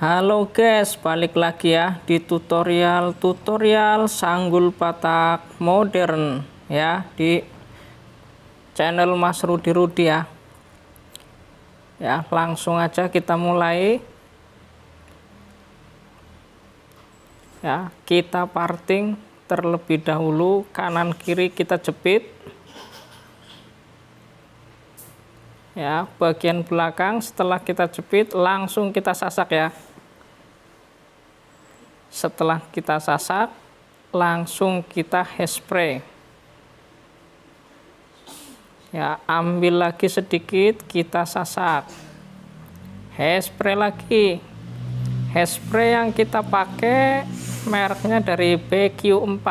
Halo guys, balik lagi ya di tutorial sanggul batak modern ya di channel Mas Rudi ya. Ya, langsung aja kita mulai. Ya, kita parting terlebih dahulu, kanan kiri kita jepit. Ya, bagian belakang setelah kita jepit langsung kita sasak ya. Setelah kita sasak, langsung kita hairspray. Ya, ambil lagi sedikit, kita sasak. Hairspray lagi. Hairspray yang kita pakai mereknya dari BQ4.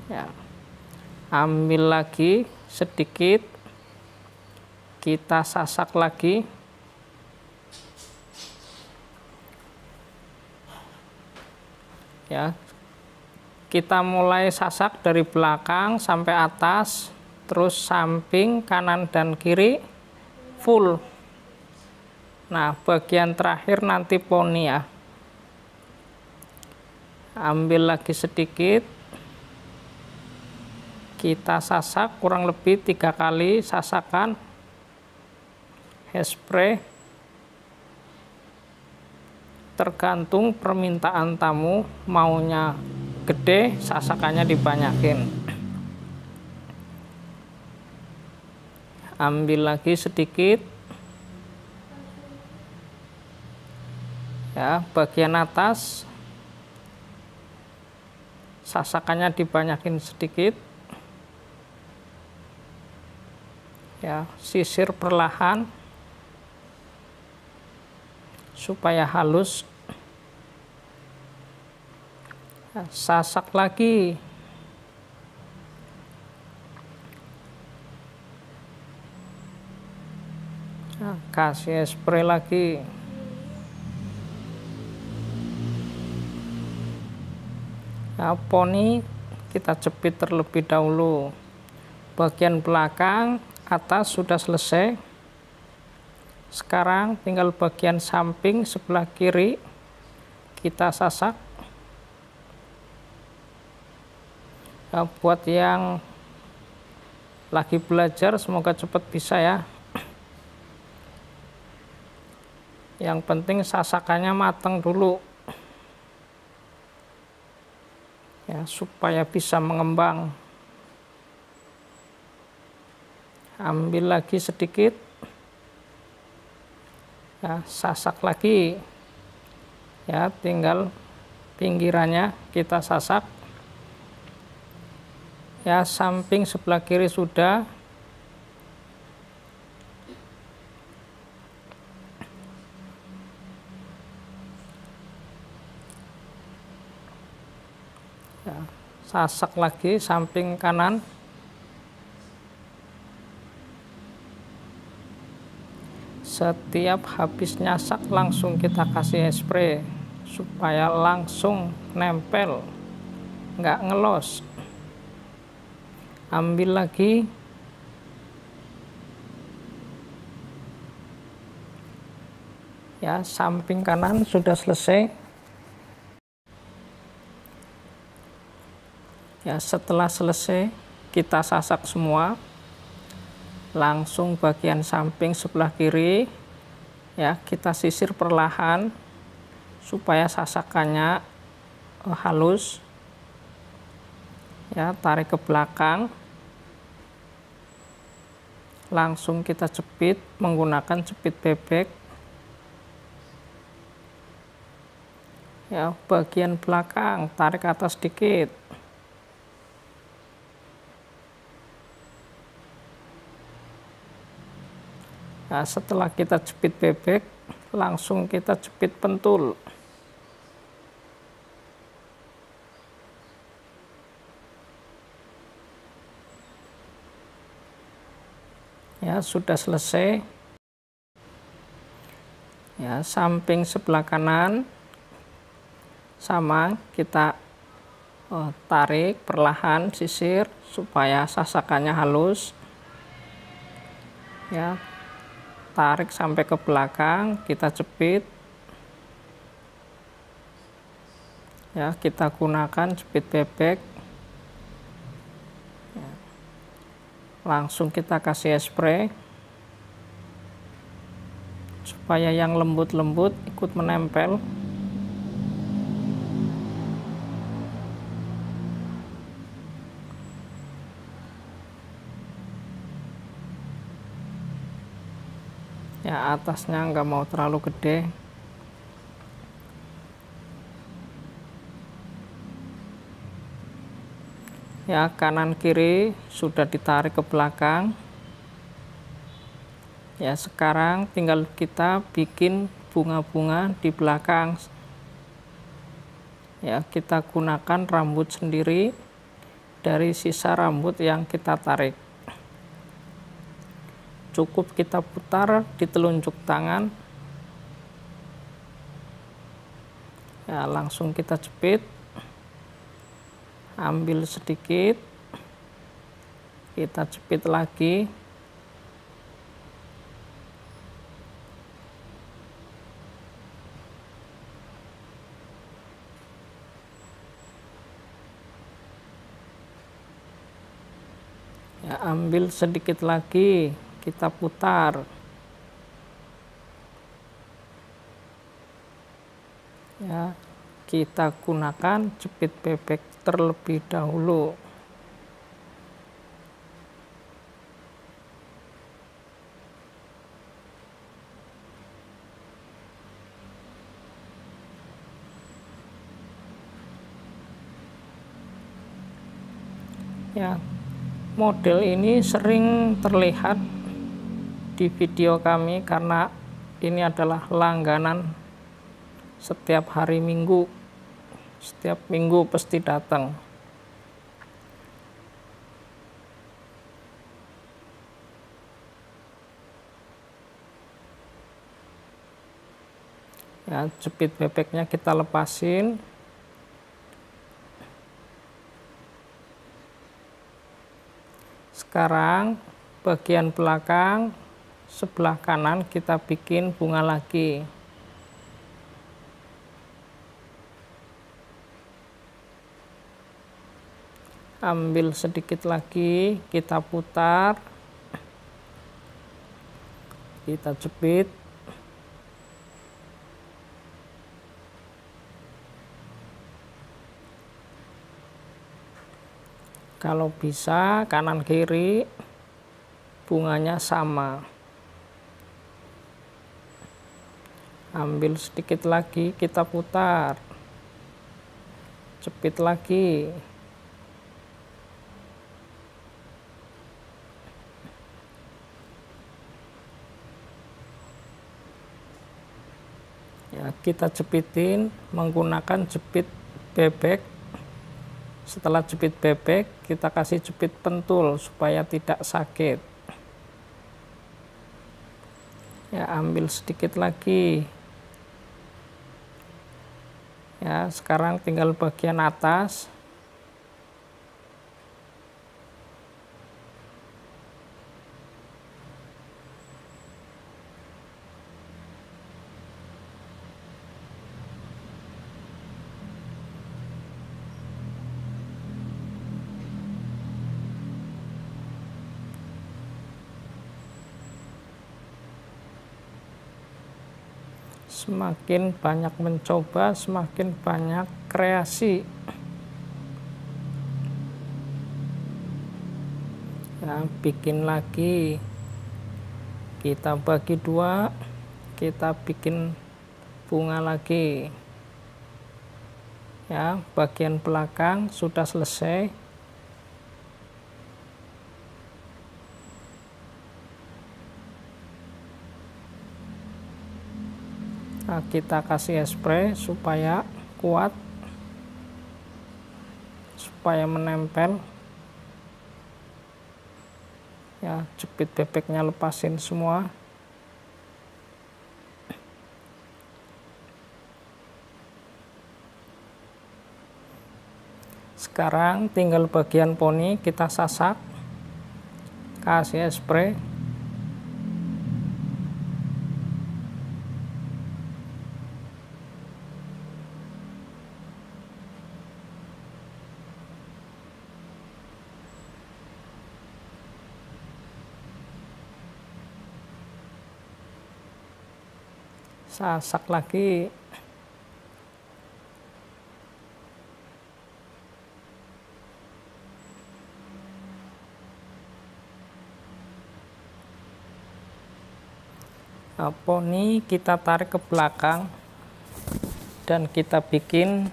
Ya. Ambil lagi sedikit, kita sasak lagi. Ya, kita mulai sasak dari belakang sampai atas, terus samping kanan dan kiri full. Nah, bagian terakhir nanti poni ya. Ambil lagi sedikit, kita sasak kurang lebih 3 kali sasakan hairspray. Tergantung permintaan tamu, maunya gede sasakannya dibanyakin. Ambil lagi sedikit ya, bagian atas sasakannya dibanyakin sedikit ya, sisir perlahan supaya halus. Nah, sasak lagi. Nah, kasih spray lagi. Nah, poni kita jepit terlebih dahulu. Bagian belakang atas sudah selesai. Sekarang tinggal bagian samping sebelah kiri kita sasak. Nah, buat yang lagi belajar semoga cepat bisa ya. Yang penting sasakannya matang dulu ya, supaya bisa mengembang. Ambil lagi sedikit ya, sasak lagi ya, tinggal pinggirannya kita sasak ya. Samping sebelah kiri sudah. Ya, sasak lagi samping kanan. Setiap habis nyasak langsung kita kasih spray supaya langsung nempel, nggak ngelos. Ambil lagi ya, samping kanan sudah selesai ya. Setelah selesai kita sasak semua, langsung bagian samping sebelah kiri ya, kita sisir perlahan supaya sasakannya halus ya. Tarik ke belakang, langsung kita jepit menggunakan jepit bebek ya. Bagian belakang tarik ke atas sedikit. Nah, setelah kita jepit bebek, langsung kita jepit pentul. Ya, sudah selesai. Ya, samping sebelah kanan sama kita tarik perlahan, sisir supaya sasakannya halus. Ya. tarik sampai ke belakang, kita jepit. Ya, kita gunakan jepit bebek. Ya. Langsung kita kasih spray supaya yang lembut-lembut ikut menempel. Ya, atasnya nggak mau terlalu gede. Ya, kanan kiri sudah ditarik ke belakang. Ya, sekarang tinggal kita bikin bunga-bunga di belakang. Ya, kita gunakan rambut sendiri dari sisa rambut yang kita tarik. Cukup kita putar di telunjuk tangan. Ya, langsung kita jepit. Ambil sedikit. Kita jepit lagi. Ya, ambil sedikit lagi. Kita putar. Ya, kita gunakan jepit bebek terlebih dahulu. Ya, model ini sering terlihat di video kami karena ini adalah langganan setiap hari Minggu. Setiap minggu pasti datang. Ya, jepit bebeknya kita lepasin. Sekarang bagian belakang sebelah kanan kita bikin bunga lagi. Ambil sedikit lagi, kita putar, kita jepit. Kalau bisa kanan kiri bunganya sama. Ambil sedikit lagi, kita putar, jepit lagi. Ya, kita jepitin menggunakan jepit bebek. Setelah jepit bebek, kita kasih jepit pentul supaya tidak sakit. Ya, ambil sedikit lagi. Ya, sekarang tinggal bagian atas. Semakin banyak mencoba, semakin banyak kreasi. Ya, bikin lagi. Kita bagi dua, kita bikin bunga lagi. Ya, bagian belakang sudah selesai. Nah, kita kasih spray supaya kuat, supaya menempel. Ya, jepit bebeknya lepasin semua. Sekarang tinggal bagian poni kita sasak, kasih spray. sasak lagi. Nah, poni kita tarik ke belakang dan kita bikin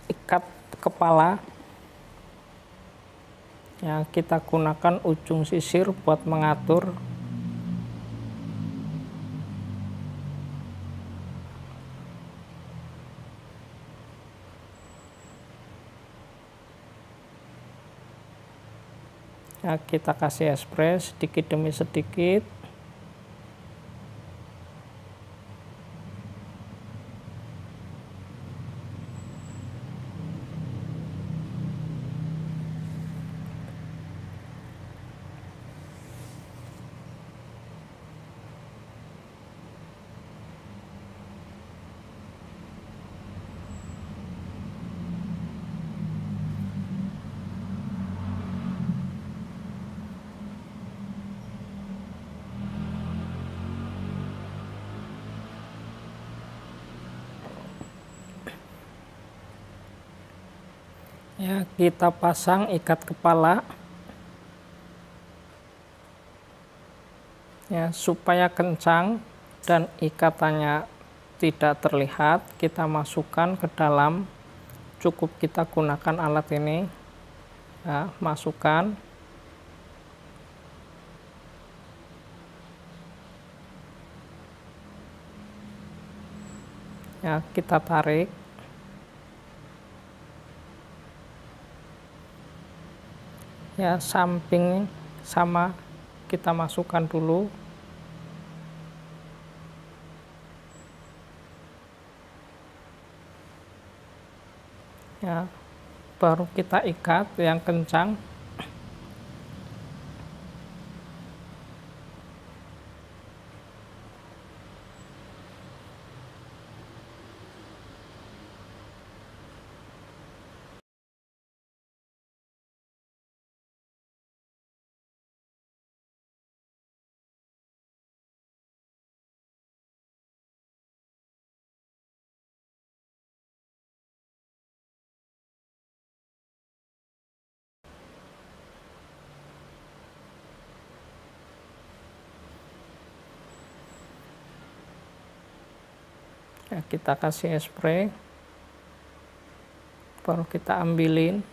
ikat kepala. Ya, kita gunakan ujung sisir buat mengatur. Ya, kita kasih spray sedikit demi sedikit. Ya, kita pasang ikat kepala. Ya, supaya kencang dan ikatannya tidak terlihat, kita masukkan ke dalam. Cukup kita gunakan alat ini. Ya, masukkan. Ya, kita tarik. Ya, samping sama kita masukkan dulu. Ya, baru kita ikat yang kencang. Ya, kita kasih spray, baru kita ambilin.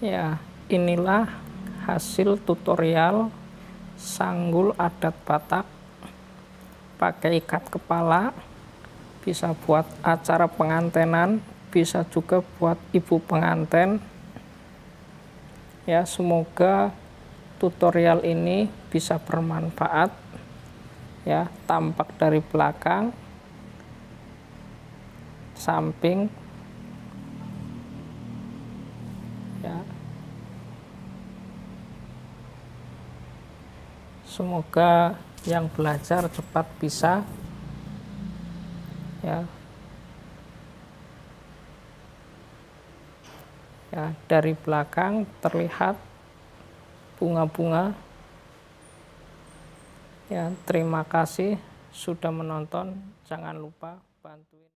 Ya, inilah hasil tutorial sanggul adat Batak pakai ikat kepala. Bisa buat acara pengantenan, bisa juga buat ibu pengantin. Ya, semoga tutorial ini bisa bermanfaat. Ya, tampak dari belakang, samping. Ya, semoga yang belajar cepat bisa. Ya, ya, dari belakang terlihat bunga-bunga. Ya, terima kasih sudah menonton. Jangan lupa bantuin.